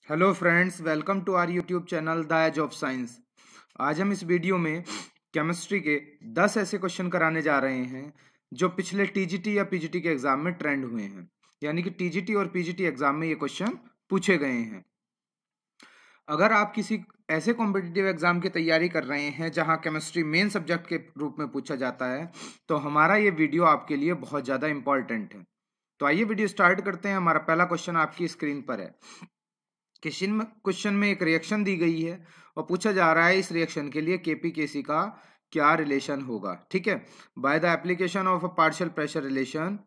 Hello friends, welcome to our YouTube channel the age of science. आज हम इस video में केमिस्ट्री के 10 ऐसे क्वेश्चन कराने जा रहे हैं जो पिछले टीजीटी या पीजीटी के एग्जाम में ट्रेंड हुए हैं। यानी कि टीजीटी और पीजीटी एग्जाम में ये क्वेश्चन पूछे गए हैं। अगर आप किसी ऐसे कॉम्पिटिटिव एग्जाम की तैयारी कर रहे हैं जहां केमिस्ट्री मेन सब्जेक्ट के रूप में पूछा जाता है, तो हमारा ये वीडियो आपके लिए बहुत ज़्यादा इंपॉर्टेंट है। तो आइए वीडियो स्टार्ट करते हैं। हमारा पहला क्वेश्चन आपकी स्क्रीन पर है। क्वेश्चन में एक रिएक्शन दी गई है और पूछा जा रहा है इस रिएक्शन के लिए केपी केसी का क्या रिलेशन होगा। ठीक है, by the application of a partial pressure relation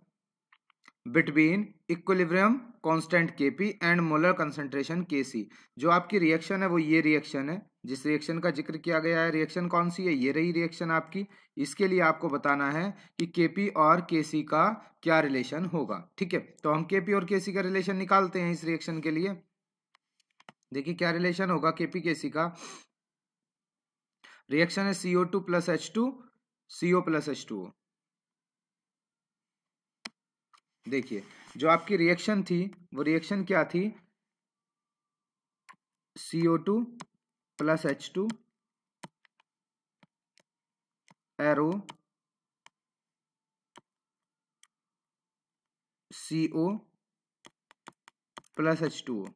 between equilibrium constant KP and molar concentration KC. जो आपकी रिएक्शन है वो ये रिएक्शन है जिस रिएक्शन का जिक्र किया गया है। रिएक्शन कौन सी है? ये रही रिएक्शन आपकी। इसके लिए आपको बताना है कि केपी और केसी का क्या रिलेशन होगा। ठीक है, तो हम केपी और केसी का रिलेशन निकालते हैं इस रिएक्शन के लिए। देखिए क्या रिलेशन होगा केपी केसी का। रिएक्शन है CO2 plus H2 CO plus H2O। देखिए जो आपकी रिएक्शन थी वो रिएक्शन क्या थी? CO2 plus H2 arrow CO plus H2O।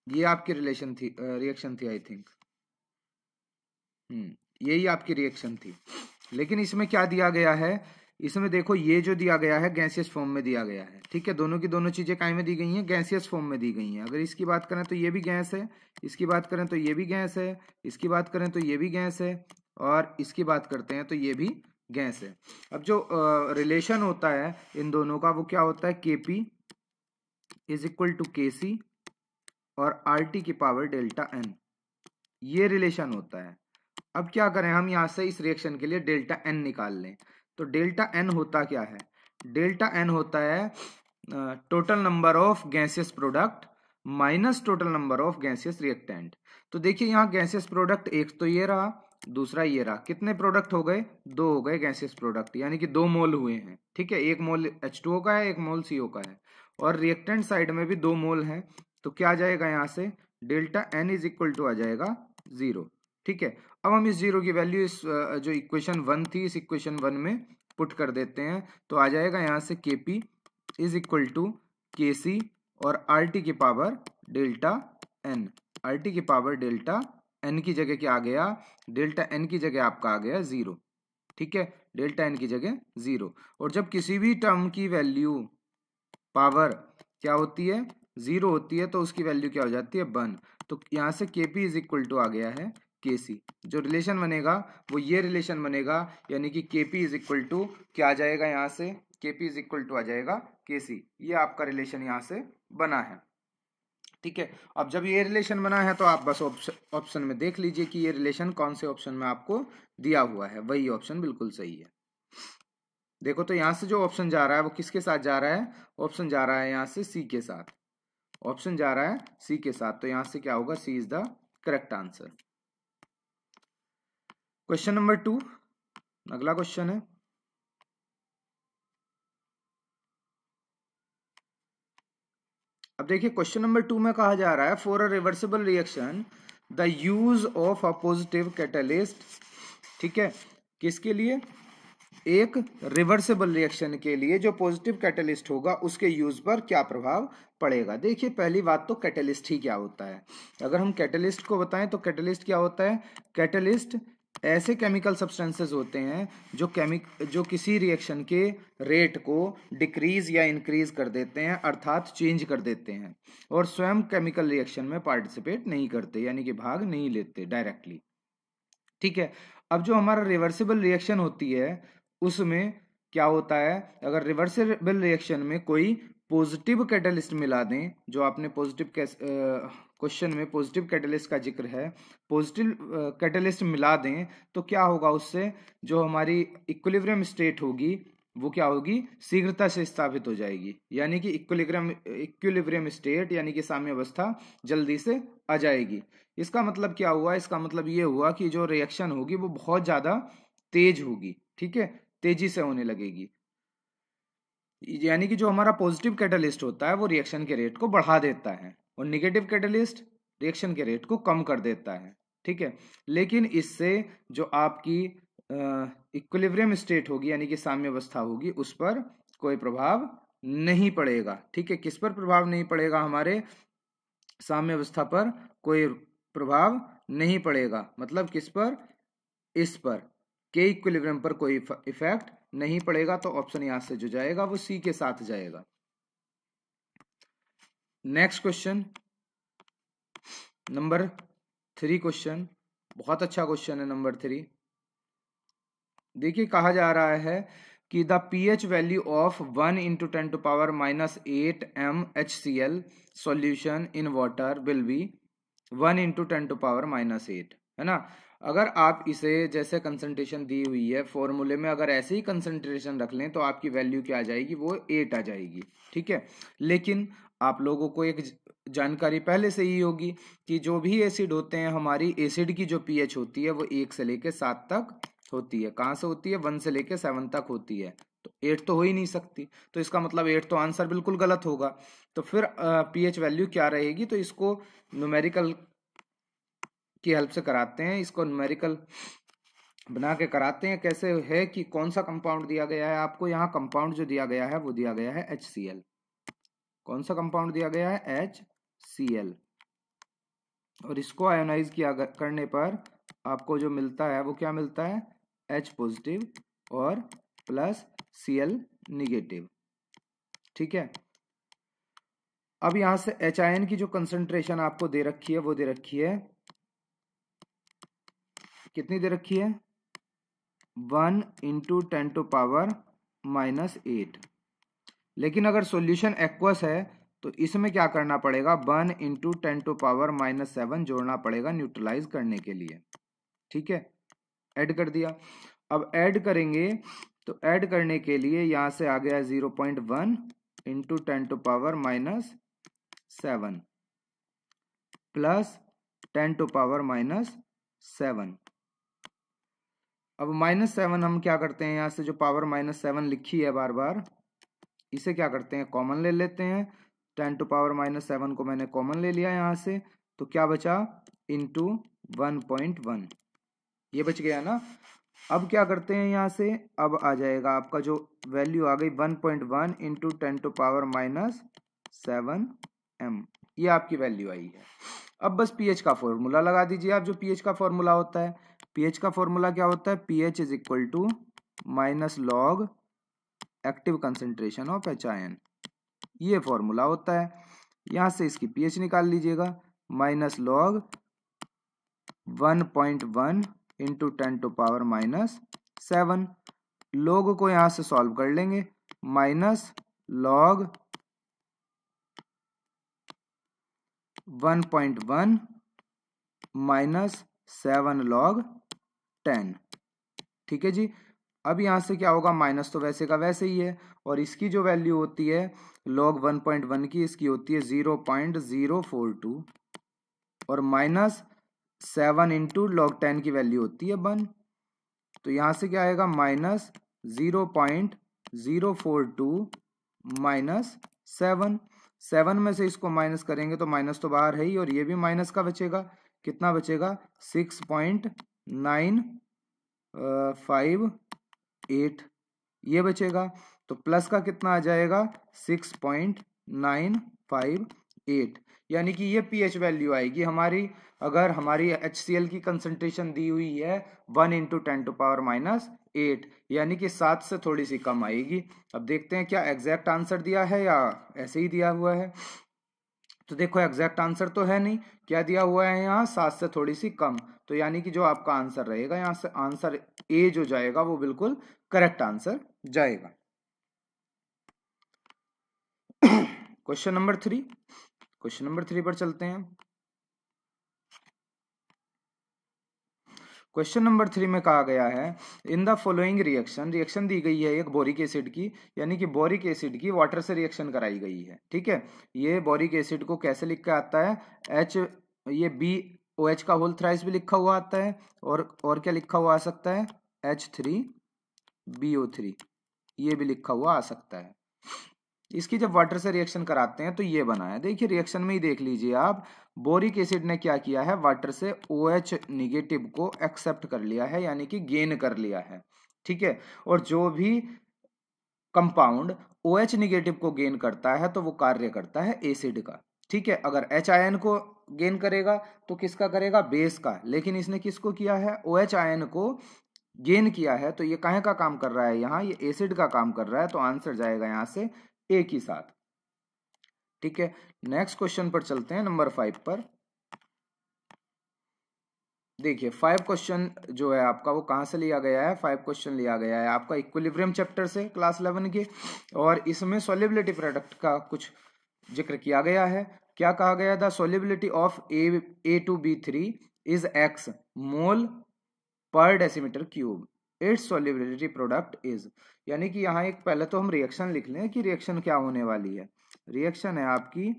ये आपकी रिलेशन थी, रिएक्शन थी आई थिंक। यही आपकी रिएक्शन थी। लेकिन इसमें क्या दिया गया है? इसमें देखो ये जो दिया गया है गैसियस फॉर्म में दिया गया है। ठीक है, दोनों की दोनों चीजें काय में दी गई हैं? गैसियस फॉर्म में दी गई हैं। अगर इसकी बात करें तो ये भी गैस है, इसकी बात करें तो ये भी गैस है, इसकी बात करें तो ये भी गैस है, और इसकी बात करते हैं तो ये भी गैस है। अब जो रिलेशन होता है इन दोनों का वो क्या होता है? केपी इज इक्वल टू केसी और RT की पावर डेल्टा एन, ये रिलेशन होता है। अब क्या करें हम यहाँ से इस रिएक्शन के लिए डेल्टा एन निकाल लें। तो डेल्टा एन होता क्या है? डेल्टा एन होता है total number of gaseous product minus total number of gaseous reactant. तो देखिए यहाँ गैसियस प्रोडक्ट एक तो ये रहा, दूसरा ये रहा। कितने प्रोडक्ट हो गए? 2 हो गए गैसियस प्रोडक्ट, यानी कि 2 मोल हुए हैं। ठीक है, 1 मोल H2O का है, 1 मोल CO का है, और रिएक्टेंट साइड में भी 2 मोल हैं। तो क्या आ जाएगा यहाँ से? Delta N is equal to आ जाएगा 0। ठीक है, अब हम इस 0 की वैल्यू इस जो इक्वेशन 1 थी इस इक्वेशन 1 में पुट कर देते हैं। तो आ जाएगा यहाँ से केपी इज इक्वल टू केसी और RT की पावर डेल्टा एन। RT की पावर डेल्टा एन की जगह क्या आ गया? डेल्टा एन की जगह आपका आ गया 0। ठीक है, डेल्टा एन की जगह 0। और जब किसी भी टर्म की वैल्यू पावर क्या होती है? 0 होती है, तो उसकी वैल्यू क्या हो जाती है? 1। तो यहाँ से केपी इज इक्वल टू आ गया है केसी। जो रिलेशन बनेगा वो ये रिलेशन बनेगा, यानी कि केपी इज इक्वल टू क्या आ जाएगा यहाँ से? केपी इज इक्वल टू आ जाएगा केसी। ये आपका रिलेशन यहाँ से बना है। ठीक है, अब जब ये रिलेशन बना है तो आप बस ऑप्शन में देख लीजिए कि ये रिलेशन कौन से ऑप्शन में आपको दिया हुआ है। वही ऑप्शन बिल्कुल सही है। देखो तो यहाँ से जो ऑप्शन जा रहा है वो किसके साथ जा रहा है? ऑप्शन जा रहा है यहाँ से सी के साथ। ऑप्शन जा रहा है सी के साथ, तो यहाँ से क्या होगा? C is the correct answer. Question number 2, अगला क्वेश्चन है। अब देखिए क्वेश्चन नंबर 2 में कहा जा रहा है for a reversible reaction the use of a positive catalyst. ठीक है, किसके लिए? एक रिवर्सिबल रिएक्शन के लिए जो पॉजिटिव कैटलिस्ट होगा उसके यूज पर क्या प्रभाव पड़ेगा। देखिए पहली बात तो कैटलिस्ट ही क्या होता है। अगर हम कैटलिस्ट को बताएं तो कैटलिस्ट क्या होता है? कैटलिस्ट ऐसे केमिकल सब्सटेंसेस होते हैं जो किसी रिएक्शन के रेट को डिक्रीज या इंक्रीज कर देते हैं, अर्थात चेंज कर देते हैं, और स्वयं केमिकल रिएक्शन में पार्टिसिपेट नहीं करते, यानी कि भाग नहीं लेते डायरेक्टली। ठीक है, अब जो हमारा रिवर्सिबल रिएक्शन होती है उसमें क्या होता है? अगर रिवर्सिबल रिएक्शन में कोई पॉजिटिव कैटलिस्ट मिला दें, जो आपने पॉजिटिव क्वेश्चन में पॉजिटिव कैटलिस्ट का जिक्र है, पॉजिटिव कैटलिस्ट मिला दें तो क्या होगा? उससे जो हमारी इक्विलिब्रियम स्टेट होगी वो क्या होगी? शीघ्रता से स्थापित हो जाएगी, यानी कि इक्विलिब्रियम स्टेट यानी कि साम्य अवस्था जल्दी से आ जाएगी। इसका मतलब क्या हुआ? इसका मतलब ये हुआ कि जो रिएक्शन होगी वो बहुत ज्यादा तेज होगी। ठीक है, तेजी से होने लगेगी। यानी कि जो हमारा पॉजिटिव कैटलिस्ट होता है वो रिएक्शन के रेट को बढ़ा देता है और निगेटिव कैटलिस्ट रिएक्शन के रेट को कम कर देता है, ठीक है। लेकिन इससे जो आपकी इक्विलिब्रियम स्टेट होगी यानी कि साम्य अवस्था होगी उस पर कोई प्रभाव नहीं पड़ेगा, ठीक है। किस पर प्रभाव नहीं पड़ेगा? हमारे साम्य अवस्था पर कोई प्रभाव नहीं पड़ेगा, मतलब किस पर? इस पर, के इक्विलिब्रियम पर कोई इफेक्ट नहीं पड़ेगा। तो ऑप्शन यहां से जो जाएगा वो सी के साथ जाएगा। नेक्स्ट क्वेश्चन नंबर 3 क्वेश्चन, बहुत अच्छा क्वेश्चन है नंबर 3। देखिए कहा जा रहा है कि the pH value of 1 into 10⁻⁸ MHCl solution in water will be 1 into 10⁻⁸, है ना। अगर आप इसे जैसे कंसंट्रेशन दी हुई है फॉर्मूले में, अगर ऐसे ही कंसंट्रेशन रख लें तो आपकी वैल्यू क्या आ जाएगी? वो 8 आ जाएगी, ठीक है। लेकिन आप लोगों को एक जानकारी पहले से ही होगी कि जो भी एसिड होते हैं, हमारी एसिड की जो पीएच होती है वो 1 से लेके 7 तक होती है। कहां से होती है? 1 से लेके 7 तक होती है। तो 8 तो हो ही नहीं सकती, तो इसका मतलब 8 तो आंसर बिल्कुल गलत होगा। तो फिर पीएच वैल्यू क्या रहेगी? तो इसको न्यूमेरिकल की हेल्प से कराते हैं, इसको न्यूमेरिकल बना के कराते हैं। कैसे है कि कौन सा कंपाउंड दिया गया है आपको? यहाँ कंपाउंड जो दिया गया है वो दिया गया है HCl। कौन सा कंपाउंड दिया गया है? HCl। और इसको आयोनाइज किया करने पर आपको जो मिलता है वो क्या मिलता है? H पॉजिटिव और प्लस Cl निगेटिव, ठीक है। अब यहां से HIN की जो कंसंट्रेशन आपको दे रखी है वो दे रखी है, कितनी दे रखी है? 1 इंटू 10⁻⁻8। लेकिन अगर सॉल्यूशन एक्वस है तो इसमें क्या करना पड़ेगा? 1 इंटू 10⁻⁻7 जोड़ना पड़ेगा न्यूट्रलाइज करने के लिए, ठीक है। ऐड कर दिया। अब ऐड करेंगे तो ऐड करने के लिए यहां से आ गया 0.1 इंटू 10⁻⁻7 प्लस 10⁻⁻7। अब -7 हम क्या करते हैं? यहां से जो पावर -7 लिखी है बार बार, इसे क्या करते हैं? कॉमन ले लेते हैं। 10⁻⁻7 को मैंने कॉमन ले लिया यहां से, तो क्या बचा? इंटू 1.1, ये बच गया ना। अब क्या करते हैं यहां से? अब आ जाएगा आपका जो वैल्यू आ गई 1.1 इंटू 10⁻⁻7 m, ये आपकी वैल्यू आई है। अब बस पीएच का फॉर्मूला लगा दीजिए आप। जो पीएच का फॉर्मूला होता है, पीएच का फॉर्मूला क्या होता है? PH is equal to minus log active concentration of HIN, ये फॉर्मूला होता है। यहां से इसकी पीएच निकाल लीजिएगा, माइनस लॉग 1.1 इंटू 10⁻⁻7। लॉग को यहां से सॉल्व कर लेंगे, माइनस लॉग 1.1 माइनस 7 लॉग 10, ठीक है जी। अब यहां से क्या होगा? माइनस तो वैसे का वैसे ही है, और इसकी जो वैल्यू होती है लॉग 1.1 की, इसकी होती है 0.042, और माइनस 7 इंटू लॉग 10 की वैल्यू होती है 1। तो यहां से क्या आएगा? माइनस 0.042 माइनस 7 में से इसको माइनस करेंगे तो माइनस तो बाहर है ही, और ये भी माइनस का बचेगा। कितना बचेगा? 6.958 ये बचेगा। तो प्लस का कितना आ जाएगा? 6.958, यानी कि ये पीएच वैल्यू आएगी हमारी। अगर हमारी HCl की कंसंट्रेशन दी हुई है 1 इंटू 10⁻⁸, यानी कि 7 से थोड़ी सी कम आएगी। अब देखते हैं क्या एग्जैक्ट आंसर दिया है या ऐसे ही दिया हुआ है। तो देखो एग्जैक्ट आंसर तो है नहीं, क्या दिया हुआ है यहाँ? 7 से थोड़ी सी कम। तो यानी कि जो आपका आंसर रहेगा यहाँ से आंसर ए जो जाएगा वो बिल्कुल करेक्ट आंसर जाएगा। क्वेश्चन नंबर 3, क्वेश्चन नंबर 3 पर चलते हैं। क्वेश्चन नंबर 3 में कहा गया है in the following reaction, reaction दी गई है एक बोरिक एसिड की, यानी कि बोरिक एसिड की वाटर से रिएक्शन कराई गई है, ठीक है। ये बोरिक एसिड को कैसे लिख के आता है? H, ये BOH का होल थ्राइस भी लिखा हुआ आता है, और क्या लिखा हुआ आ सकता है? H3BO3, ये भी लिखा हुआ आ सकता है। इसकी जब वाटर से रिएक्शन कराते हैं तो ये बना है, देखिए रिएक्शन में ही देख लीजिए आप, बोरिक एसिड ने क्या किया है, वाटर से OH निगेटिव को एक्सेप्ट कर लिया है, यानी कि गेन कर लिया है, ठीक है। और जो भी कंपाउंड OH निगेटिव को गेन करता है तो वो कार्य करता है एसिड का, ठीक है। अगर H आयन को गेन करेगा तो किसका करेगा, बेस का, लेकिन इसने किसको किया है, OH आयन को गेन किया है, तो ये काहे का काम कर रहा है, यहाँ ये एसिड का काम कर रहा है, तो आंसर जाएगा यहां से ए के साथ, ठीक है। नेक्स्ट क्वेश्चन पर चलते हैं, नंबर 5 पर। देखिए 5 क्वेश्चन जो है आपका वो कहां से लिया गया है, 5 क्वेश्चन लिया गया है आपका इक्विलिब्रियम चैप्टर से, क्लास 11 के, और इसमें सॉल्युबिलिटी प्रोडक्ट का कुछ जिक्र किया गया है। क्या कहा गया था, solubility of A2B3 is x मोल पर decimetre cube, it's solubility product is, यानी कि यहाँ एक पहले तो हम रिएक्शन लिख लें कि रिएक्शन क्या होने वाली है। रिएक्शन है आपकी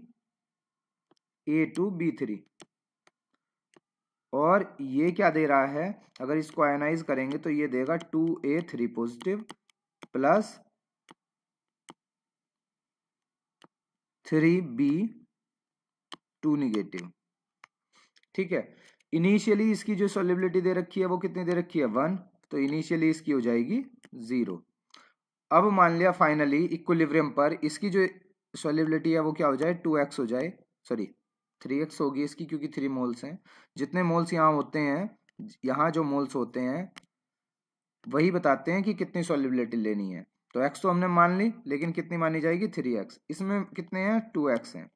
A2B3, और ये क्या दे रहा है, अगर इसको आयनाइज करेंगे तो ये देगा 2A3 positive plus 3B2 negative, ठीक है। इनिशियली इसकी जो सॉल्युबिलिटी दे रखी है वो कितनी दे रखी है, 1, तो इनिशियली इसकी हो जाएगी 0। अब मान लिया फाइनली इक्विलिब्रियम पर इसकी जो सॉल्युबिलिटी है वो क्या हो जाए, 2x हो जाए, सॉरी 3x होगी इसकी, क्योंकि 3 मोल्स हैं। जितने मोल्स यहाँ होते हैं, यहाँ जो मोल्स होते हैं वही बताते हैं कि कितनी सॉल्युबिलिटी लेनी है। तो x तो हमने मान ली, लेकिन कितनी मानी जाएगी, 3x। इसमें कितने हैं, 2x हैं,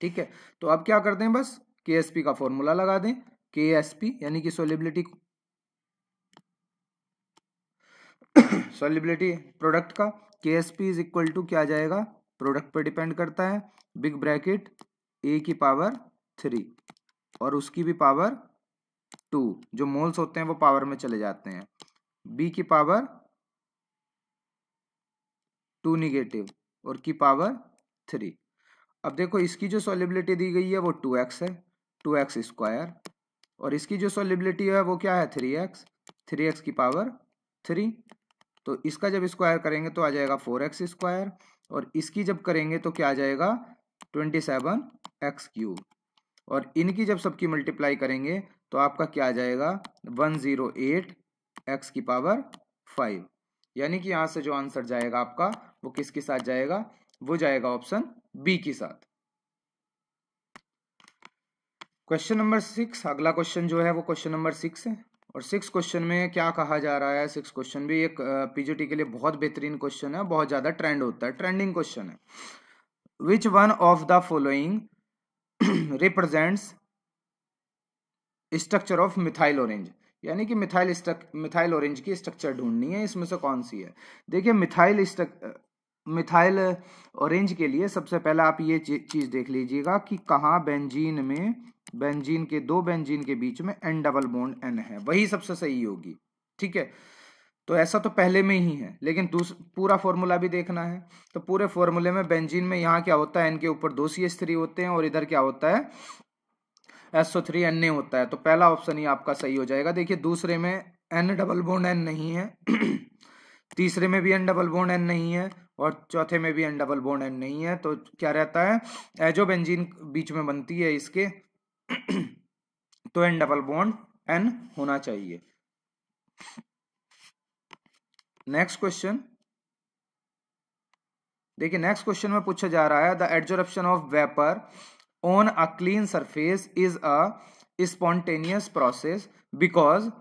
ठीक है। तो अब क्या करते हैं, बस KSP का फॉर्मूला लगा दें, KSP यानी कि सॉल्युबिलिटी सॉल्युबिलिटी प्रोडक्ट का KSP इज इक्वल टू क्या आ जाएगा, प्रोडक्ट पर डिपेंड करता है, बिग ब्रैकेट A की पावर 3 और उसकी भी पावर 2, जो मोल्स होते हैं वो पावर में चले जाते हैं, B की पावर 2 निगेटिव और की पावर 3। अब देखो इसकी जो सॉल्युबिलिटी दी गई है वो 2x है, 2x स्क्वायर, और इसकी जो सॉल्युबिलिटी है वो क्या है, 3x, 3x की पावर 3। तो इसका जब स्क्वायर करेंगे तो आ जाएगा 4x स्क्वायर, और इसकी जब करेंगे तो क्या आ जाएगा, 27x क्यूब, और इनकी जब सबकी मल्टीप्लाई करेंगे तो आपका क्या आ जाएगा, 108x की पावर 5। यानी कि यहां से जो आंसर जाएगा आपका वो किसके साथ जाएगा, वो जाएगा ऑप्शन बी के साथ। क्वेश्चन नंबर 6, अगला क्वेश्चन जो है वो क्वेश्चन नंबर 6 है, और 6 क्वेश्चन में क्या कहा जा रहा है, 6 क्वेश्चन भी एक पीजीटी के लिए बहुत बेहतरीन क्वेश्चन है, बहुत ज्यादा ट्रेंड होता है, ट्रेंडिंग क्वेश्चन है। Which one of the following represents structure of methyl orange, यानी कि मिथाइल ऑरेंज की स्ट्रक्चर ढूंढनी है, इसमें से कौन सी है। देखिए मिथाइल ऑरेंज के लिए सबसे पहले आप ये चीज देख लीजिएगा कि कहाँ बेंजीन में, बेंजीन के दो बेंजीन के बीच में N डबल बॉन्ड N है, वही सबसे सही होगी, ठीक है। तो ऐसा तो पहले में ही है, लेकिन पूरा फॉर्मूला भी देखना है। तो पूरे फॉर्मूले में बेंजीन में यहाँ क्या होता है, N के ऊपर 2 CH3 होते हैं, और इधर क्या होता है, SO3 Na होता है। तो पहला ऑप्शन ही आपका सही हो जाएगा। देखिए दूसरे में N डबल बॉन्ड N नहीं है, तीसरे में भी N डबल बॉन्ड N नहीं है, और चौथे में भी N डबल बॉन्ड N नहीं है। तो क्या रहता है, एजो बेंजीन बीच में बनती है इसके तो N डबल बॉन्ड N होना चाहिए। नेक्स्ट क्वेश्चन देखिए, नेक्स्ट क्वेश्चन में पूछा जा रहा है the adsorption of vapour on a clean surface is a spontaneous process because,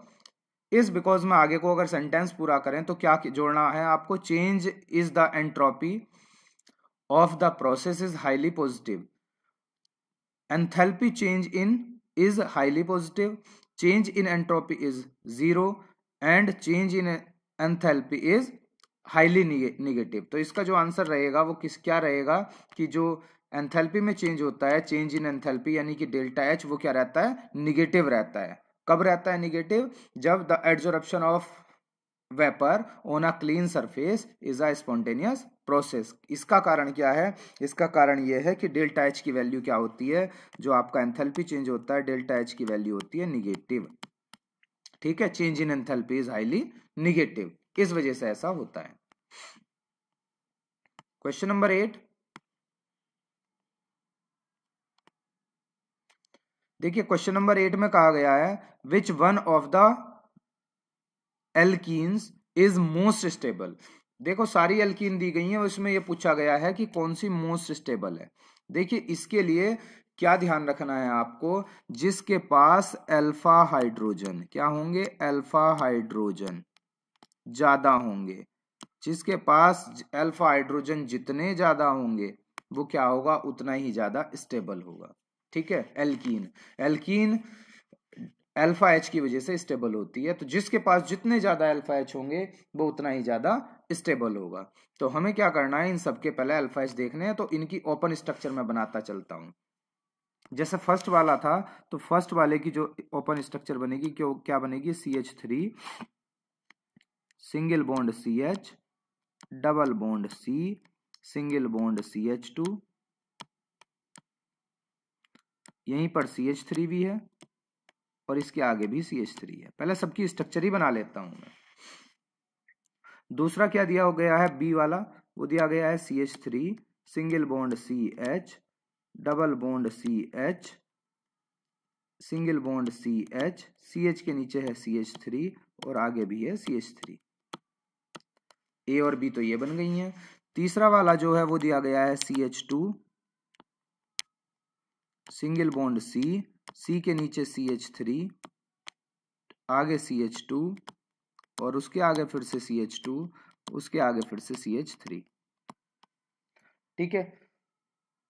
इस बिकॉज में आगे को अगर सेंटेंस पूरा करें तो क्या जोड़ना है आपको, change is the entropy of the process is highly positive, enthalpy change in is highly positive, change in entropy is 0 and change in enthalpy is highly negative. तो इसका जो आंसर रहेगा वो क्या रहेगा कि जो एंथैल्पी में चेंज होता है, चेंज इन एंथैल्पी यानी कि डेल्टा एच, वो क्या रहता है, निगेटिव रहता है। कब रहता है निगेटिव, जब the adsorption of vapour on a clean surface is a spontaneous process. इसका कारण क्या है, इसका कारण यह है कि डेल्टा एच की वैल्यू क्या होती है, जो आपका एंथैल्पी चेंज होता है डेल्टा एच की वैल्यू होती है निगेटिव, ठीक है। Change in enthalpy is highly negative, इस वजह से ऐसा होता है। क्वेश्चन नंबर 8, देखिए क्वेश्चन नंबर 8 में कहा गया है which one of the alkenes is most stable. देखो सारी एल्कीन दी गई है, उसमें यह पूछा गया है कि कौन सी मोस्ट स्टेबल है। देखिए इसके लिए क्या ध्यान रखना है आपको, जिसके पास अल्फा हाइड्रोजन क्या होंगे, अल्फा हाइड्रोजन ज्यादा होंगे, जिसके पास अल्फा हाइड्रोजन जितने ज्यादा होंगे वो क्या होगा, उतना ही ज्यादा स्टेबल होगा। ठीक है, एल्कीन, एल्कीन अल्फा एच की वजह से स्टेबल होती है, तो जिसके पास जितने ज्यादा अल्फा एच होंगे वो उतना ही ज्यादा स्टेबल होगा। तो हमें क्या करना है, इन सबके पहले अल्फा एच देखने हैं, तो इनकी ओपन स्ट्रक्चर में बनाता चलता हूं। जैसे फर्स्ट वाला था, तो फर्स्ट वाले की जो ओपन स्ट्रक्चर बनेगी क्या बनेगी, CH3 single bond CH double bond C single bond CH2, यहीं पर CH3 भी है और इसके आगे भी CH3 है। पहले सबकी स्ट्रक्चर ही बना लेता हूं मैं। दूसरा क्या दिया हो गया है, बी वाला, वो दिया गया है CH3 single bond CH double bond CH single bond CH, CH के नीचे है CH3 और आगे भी है CH3। ए और बी तो ये बन गई हैं। तीसरा वाला जो है वो दिया गया है CH2 सिंगल बॉन्ड C के नीचे CH3, आगे CH2 और उसके आगे फिर से CH2, उसके आगे फिर से CH3। ठीक है,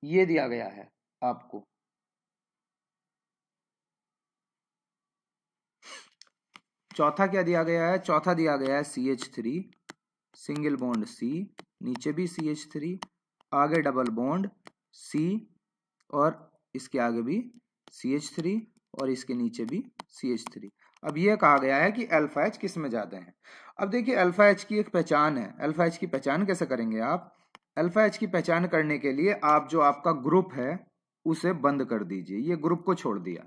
ये दिया गया है आपको। चौथा क्या दिया गया है, चौथा दिया गया है CH3 सिंगल बॉन्ड C, नीचे भी CH3, आगे डबल बॉन्ड C और इसके आगे भी CH3 और इसके नीचे भी CH3। अब यह कहा गया है कि अल्फा एच किस में ज्यादा है। अब देखिए अल्फा एच की एक पहचान है, अल्फा एच की पहचान कैसे करेंगे आप, अल्फा एच की पहचान करने के लिए आप जो आपका ग्रुप है उसे बंद कर दीजिए, ये ग्रुप को छोड़ दिया।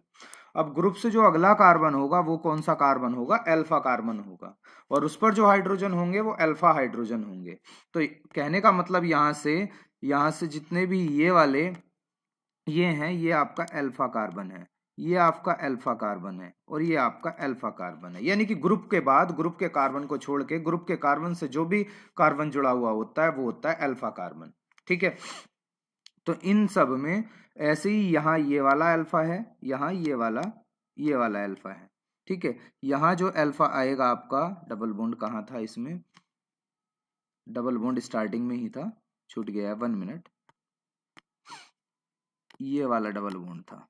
अब ग्रुप से जो अगला कार्बन होगा वो कौन सा कार्बन होगा, अल्फा कार्बन होगा, और उस पर जो हाइड्रोजन होंगे वो अल्फा हाइड्रोजन होंगे। तो कहने का मतलब यहां से जितने भी ये वाले ये हैं, ये आपका अल्फा कार्बन है, ये आपका अल्फा कार्बन है और ये आपका अल्फा कार्बन है। यानी कि ग्रुप के बाद ग्रुप के कार्बन को छोड़ के ग्रुप के कार्बन से जो भी कार्बन जुड़ा हुआ होता है वो होता है अल्फा कार्बन। ठीक है, तो इन सब में ऐसे ही यहाँ ये वाला अल्फा है, यहाँ ये वाला अल्फा है। ठीक है, यहाँ जो अल्फा आएगा आपका, डबल बॉन्ड कहाँ था इसमें, डबल बॉन्ड स्टार्टिंग में ही था, छूट गया है, 1 मिनट, ये वाला डबल बॉन्ड था।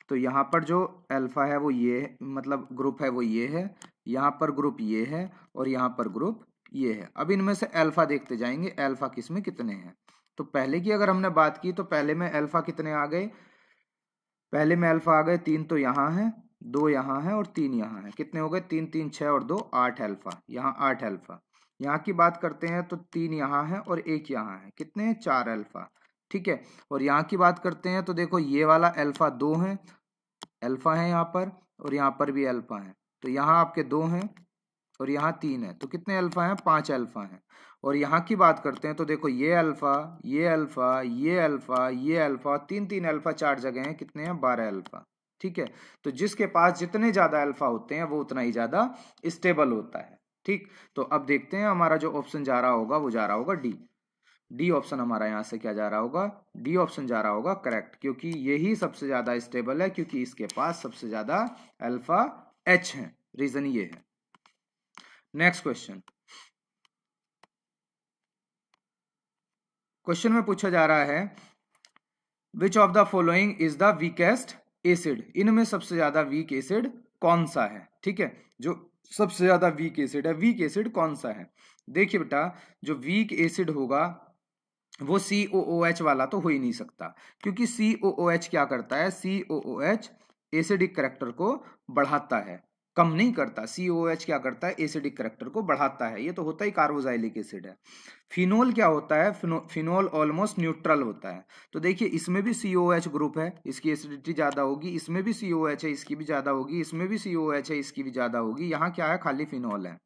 तो यहाँ पर जो अल्फा है वो ये, मतलब ग्रुप है वो ये है, यहाँ पर ग्रुप ये है और यहाँ पर ग्रुप ये है। अब इनमें से अल्फा देखते जाएंगे, अल्फा किस में कितने हैं। तो पहले की अगर हमने बात की तो पहले में अल्फा कितने आ गए, पहले में अल्फा आ गए 3, तो यहाँ है 2, यहाँ है और 3 यहाँ है, कितने हो गए, 3 3 6 और 2 8 अल्फा, यहाँ 8 अल्फा। यहाँ की बात करते हैं तो 3 यहाँ है और 1 यहाँ है, कितने हैं, 4 अल्फा। ठीक है, और यहाँ की बात करते हैं तो देखो ये वाला अल्फा 2 है, अल्फा है यहाँ पर और यहाँ पर भी अल्फा है, तो यहाँ आपके 2 हैं और यहाँ 3 है, तो कितने अल्फा हैं, 5 अल्फा हैं। और यहाँ की बात करते हैं तो देखो ये अल्फा, ये अल्फा, ये अल्फा, ये अल्फा, 3 अल्फा 4 जगह हैं, कितने हैं, 12 अल्फा। ठीक है, तो जिसके पास जितने ज्यादा अल्फा होते हैं वो उतना ही ज्यादा स्टेबल होता है। ठीक, तो अब देखते हैं हमारा जो ऑप्शन जा रहा होगा वो जा रहा होगा डी ऑप्शन हमारा यहाँ से क्या जा रहा होगा, डी ऑप्शन जा रहा होगा करेक्ट, क्योंकि यही सबसे ज्यादा स्टेबल है, क्योंकि इसके पास सबसे ज्यादा अल्फा एच है, रीजन ये है। नेक्स्ट क्वेश्चन में पूछा जा रहा है which of the following is the weakest acid, इनमें सबसे ज्यादा वीक एसिड कौन सा है। ठीक है, जो सबसे ज्यादा वीक एसिड है, वीक एसिड कौन सा है। देखिए बेटा, जो वीक एसिड होगा वो COOH वाला तो हो ही नहीं सकता, क्योंकि COOH क्या करता है, COOH एसिडिक करैक्टर को बढ़ाता है, कम नहीं करता। COOH क्या करता है, एसिडिक करैक्टर को बढ़ाता है, ये तो होता ही कार्बोजाइलिक एसिड है। फिनोल क्या होता है, फिनोल ऑलमोस्ट न्यूट्रल होता है। तो देखिए इसमें भी COOH ग्रुप है, इसकी एसिडिटी ज्यादा होगी, इसमें भी COOH है, इसकी भी ज्यादा होगी, इसमें भी COOH है, इसकी भी ज्यादा होगी। यहाँ क्या है, खाली फिनोल है।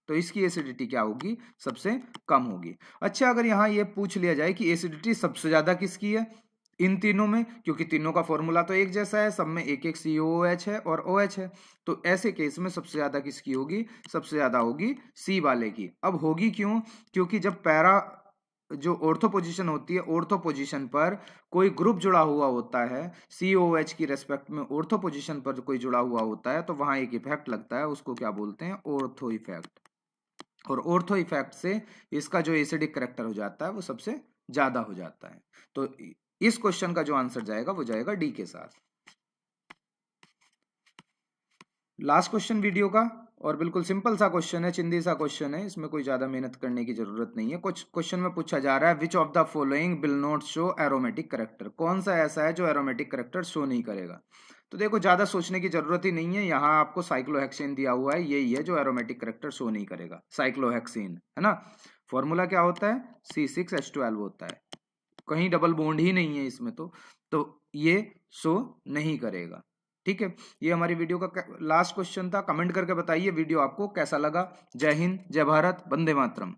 तो इसकी एसिडिटी क्या होगी, सबसे कम होगी। अच्छा, अगर यहाँ ये पूछ लिया जाए कि एसिडिटी सबसे ज्यादा किसकी है इन तीनों में, क्योंकि तीनों का फॉर्मूला तो एक जैसा है, सब में एक एक COOH है और OH है, तो ऐसे केस में सबसे ज्यादा किसकी होगी, सबसे ज्यादा होगी C वाले की। अब होगी क्यों, क्योंकि जब पैरा जो ऑर्थो पोजीशन होती है, ऑर्थो पोजीशन पर कोई ग्रुप जुड़ा हुआ होता है, COOH की रेस्पेक्ट में ऑर्थो पोजीशन पर कोई जुड़ा हुआ होता है, तो वहां एक इफेक्ट लगता है, उसको क्या बोलते हैं, ऑर्थो इफेक्ट। और ऑर्थो इफेक्ट से इसका जो एसिडिक करेक्टर हो जाता है वो सबसे ज्यादा हो जाता है। तो इस क्वेश्चन का जो आंसर जाएगा वो जाएगा डी के साथ। लास्ट क्वेश्चन वीडियो का, और बिल्कुल सिंपल सा क्वेश्चन है, चिंदी सा क्वेश्चन है, इसमें कोई ज्यादा मेहनत करने की जरूरत नहीं है। कुछ क्वेश्चन में पूछा जा रहा है which of the following will not show aromatic character, कौन सा ऐसा है जो एरोमेटिक करेक्टर शो नहीं करेगा। तो देखो ज्यादा सोचने की जरूरत ही नहीं है, यहाँ आपको साइक्लोहेक्सेन दिया हुआ है, यही है जो एरोमेटिक करेक्टर शो नहीं करेगा, साइक्लोहेक्सेन है ना। फॉर्मूला क्या होता है, C6H12 होता है, कहीं डबल बॉन्ड ही नहीं है इसमें, तो ये शो नहीं करेगा। ठीक है, ये हमारी वीडियो का लास्ट क्वेश्चन था। कमेंट करके बताइए वीडियो आपको कैसा लगा। जय हिंद, जय भारत, वंदे मातरम।